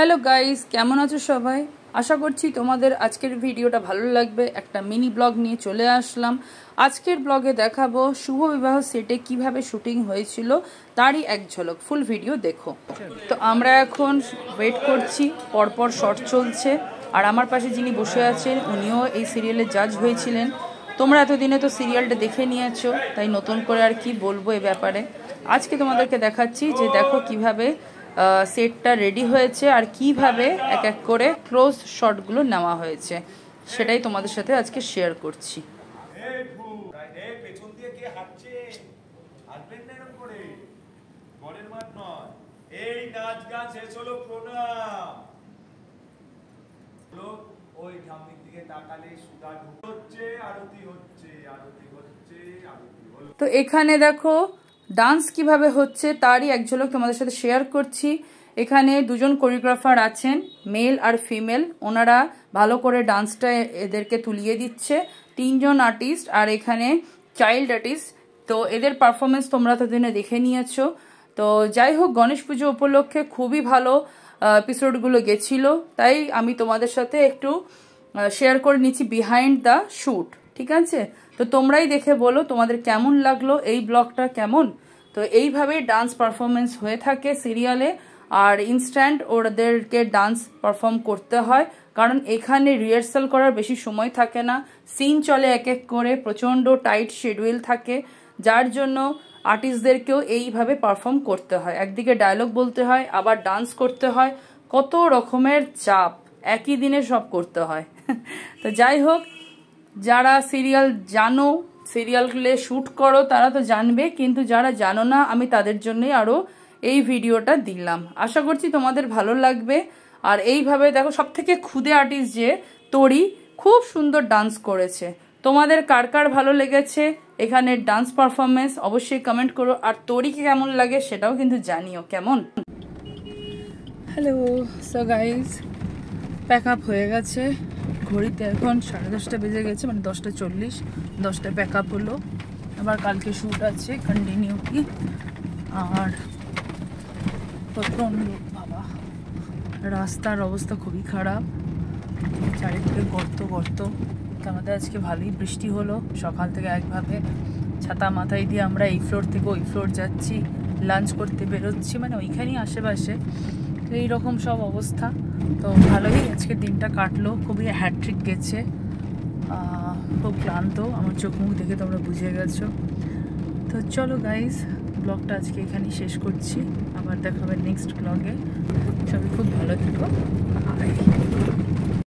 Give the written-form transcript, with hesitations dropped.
Hello guys, কেমন আছো সবাই? আশা করছি তোমাদের আজকের ভিডিওটা ভালো লাগবে। একটা মিনি ব্লগ নিয়ে চলে আসলাম। আজকের ব্লগে দেখাবো শুভ বিবাহ সেটে কিভাবে শুটিং হয়েছিল, তারই এক ঝলক। ফুল ভিডিও দেখো। তো আমরা এখন ওয়েট করছি, পরপর শট চলছে। আর আমার পাশে যিনি বসে আছেন উনিও এই সিরিয়ালের জাজ হয়েছিলেন। তোমরা এতদিনে তো সিরিয়ালটা দেখে নিয়েছো, তাই নতুন করে আর কি বলবো এ ব্যাপারে। আজকে তোমাদেরকে দেখাচ্ছি যে দেখো কিভাবে সেটটা রেডি হয়েছে আর কিভাবে এক এক করে ক্লোজ শটগুলো নেওয়া হয়েছে, সেটাই তোমাদের সাথে আজকে শেয়ার করছি। তো এখানে দেখো ডান্স কিভাবে হচ্ছে তারই এক ঝলক তোমাদের সাথে শেয়ার করছি। এখানে দুজন কোরিওগ্রাফার আছেন, মেল আর ফিমেল। ওনারা ভালো করে ডান্সটা এদেরকে তুলিয়ে দিচ্ছে। তিনজন আর্টিস্ট আর এখানে চাইল্ড আর্টিস্ট। তো এদের পারফরমেন্স তোমরা তো দিনে দেখে নিয়েছো। তো যাই হোক, গণেশ পুজো উপলক্ষে খুবই ভালো এপিসোডগুলো গেছিলো, তাই আমি তোমাদের সাথে একটু শেয়ার করে নিচ্ছি বিহাইন্ড দ্য শুট। ঠিক আছে, তো তোমরাই দেখে বলো তোমাদের কেমন লাগলো, এই ব্লগটা কেমন। তো এইভাবেই ডান্স পারফরমেন্স হয়ে থাকে সিরিয়ালে। আর ইনস্ট্যান্ট ওদেরকে ডান্স পারফর্ম করতে হয়, কারণ এখানে রিহার্সাল করার বেশি সময় থাকে না। সিন চলে এক এক করে, প্রচণ্ড টাইট শিডিউল থাকে, যার জন্য আর্টিস্টদেরকেও এইভাবে পারফর্ম করতে হয়। একদিকে ডায়লগ বলতে হয়, আবার ডান্স করতে হয়, কত রকমের চাপ, একই দিনে সব করতে হয়। তো যাই হোক, যারা সিরিয়াল জানো, সিরিয়ালে শ্যুট করো, তারা তো জানবে, কিন্তু যারা জানো না আমি তাদের জন্যই আরও এই ভিডিওটা দিলাম। আশা করছি তোমাদের ভালো লাগবে। আর এইভাবে দেখো, সব থেকে ক্ষুদে আর্টিস্ট যে তরি, খুব সুন্দর ডান্স করেছে। তোমাদের কার কার ভালো লেগেছে এখানে ডান্স পারফরমেন্স অবশ্যই কমেন্ট করো। আর তরিকে কেমন লাগে সেটাও কিন্তু জানিও। কেমন? Hello, so guys, pack up হয়ে গেছে। ঘড়িতে এখন 10:30 বেজে গেছে, মানে 10:40। 10টায় প্যাক আপ হলো। আবার কালকে শ্যুট আছে কন্টিনিউটি। আর প্রচণ্ড বাবা, রাস্তার অবস্থা খুবই খারাপ, চারিদিকে গর্ত গর্ত। আমাদের আজকে ভালোই বৃষ্টি হলো, সকাল থেকে একভাবে ছাতা মাথায় দিয়ে আমরা এই ফ্লোর থেকে ওই ফ্লোর যাচ্ছি, লাঞ্চ করতে বেরোচ্ছি, মানে ওইখানেই আশেপাশে। তো এইরকম সব অবস্থা। তো ভালোই আজকের দিনটা কাটলো, খুবই হ্যাট্রিক গেছে। খুব ক্লান্ত, আমার চোখ মুখ দেখে তোমরা বুঝে গেছো। তো চলো গাইজ, ব্লগটা আজকে এখানেই শেষ করছি। আবার দেখা হবে নেক্সট ব্লগে। সবাই খুব ভালো থেকো।